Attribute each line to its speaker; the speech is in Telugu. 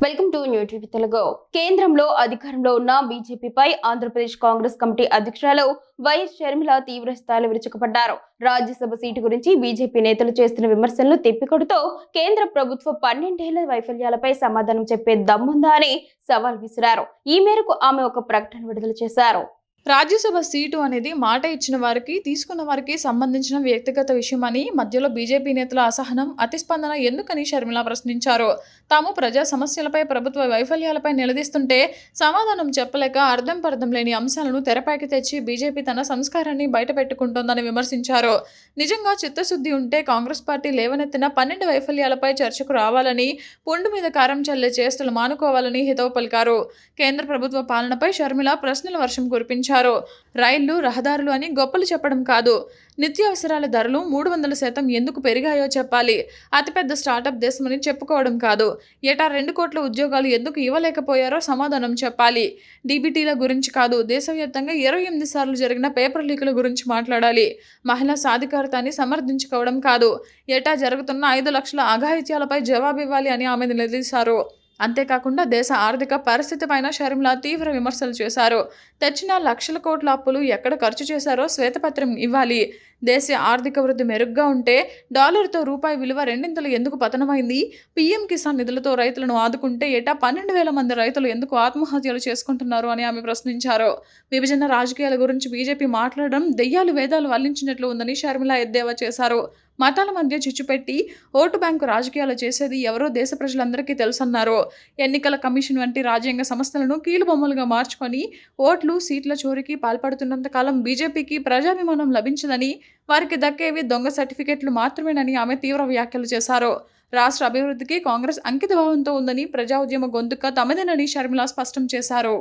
Speaker 1: Welcome to new TV Telugu. కేంద్రంలో అధికారంలో ఉన్న బీజేపీపై ఆంధ్రప్రదేశ్ కాంగ్రెస్ కమిటీ అధ్యక్షురాలు వైఎస్ షర్మిల తీవ్ర స్థాయిలో విరుచుకుపడ్డారు. రాజ్యసభ సీటు గురించి బీజేపీ నేతలు చేస్తున్న విమర్శలను తిప్పికొడుతూ కేంద్ర ప్రభుత్వ 12 ఏళ్ల వైఫల్యాలపై సమాధానం చెప్పే దమ్ముందా అని సవాల్ విసిరారు. ఈ మేరకు ఆమె ఒక ప్రకటన విడుదల చేశారు.
Speaker 2: రాజ్యసభ సీటు అనేది మాట ఇచ్చిన వారికి, తీసుకున్న వారికి సంబంధించిన వ్యక్తిగత విషయమని మధ్యలో బీజేపీ నేతల అసహనం, అతిస్పందన ఎందుకని షర్మిల ప్రశ్నించారు. తాము ప్రజా సమస్యలపై, ప్రభుత్వ వైఫల్యాలపై నిలదీస్తుంటే సమాధానం చెప్పలేక అర్థం పర్థం లేని అంశాలను తెరపైకి తెచ్చి బీజేపీ తన సంస్కారాన్ని బయటపెట్టుకుంటోందని విమర్శించారు. నిజంగా చిత్తశుద్ధి ఉంటే కాంగ్రెస్ పార్టీ లేవనెత్తిన 12 వైఫల్యాలపై చర్చకు రావాలని, పుండు మీద కారం చల్లే చేష్టలు మానుకోవాలని హితవు పలికారు. కేంద్ర ప్రభుత్వ పాలనపై షర్మిల ప్రశ్నల వర్షం కురిపించారు. రైళ్లు, రహదారులు అని గొప్పలు చెప్పడం కాదు, నిత్యావసరాల ధరలు 300% ఎందుకు పెరిగాయో చెప్పాలి. అతిపెద్ద స్టార్టప్ దేశమని చెప్పుకోవడం కాదు, ఏటా 2 కోట్ల ఉద్యోగాలు ఎందుకు ఇవ్వలేకపోయారో సమాధానం చెప్పాలి. డీబీటీల గురించి కాదు, దేశవ్యాప్తంగా 28 సార్లు జరిగిన పేపర్ లీకుల గురించి మాట్లాడాలి. మహిళా సాధికారతని సమర్థించుకోవడం కాదు, ఏటా జరుగుతున్న 5 లక్షల అఘాయిత్యాలపై జవాబివ్వాలి అని ఆమె నిలదీశారు. అంతేకాకుండా దేశ ఆర్థిక పరిస్థితి పైన షర్మిల తీవ్ర విమర్శలు చేశారు. తెచ్చిన లక్షల కోట్ల అప్పులు ఎక్కడ ఖర్చు చేశారో శ్వేతపత్రం ఇవ్వాలి. దేశ ఆర్థిక వృద్ధి మెరుగ్గా ఉంటే డాలర్తో రూపాయి విలువ రెండింతలు ఎందుకు పతనమైంది? పీఎం కిసాన్ నిధులతో రైతులను ఆదుకుంటే ఏటా 12,000 మంది రైతులు ఎందుకు ఆత్మహత్యలు చేసుకుంటున్నారు అని ఆమె ప్రశ్నించారు. విభజన రాజకీయాల గురించి బీజేపీ మాట్లాడడం దెయ్యాలు వేదాలు వల్లించినట్లు ఉందని షర్మిల ఎద్దేవా చేశారు. మతాల మధ్య చిచ్చుపెట్టి ఓటు బ్యాంకు రాజకీయాలు చేసేది ఎవరో దేశ ప్రజలందరికీ తెలుసన్నారు. ఎన్నికల కమిషన్ వంటి రాజ్యాంగ సంస్థలను కీలుబొమ్మలుగా మార్చుకొని ఓట్లు, సీట్ల చోరీకి పాల్పడుతున్నంత కాలం బీజేపీకి ప్రజాభిమానం లభించదని, వారికి దక్కేవి దొంగ సర్టిఫికెట్లు మాత్రమేనని ఆమె తీవ్ర వ్యాఖ్యలు చేశారు. రాష్ట్ర అభివృద్ధికి కాంగ్రెస్ అంకితభావంతో ఉందని, ప్రజా ఉద్యమ గొంతుక తమదేనని షర్మిల స్పష్టం చేశారు.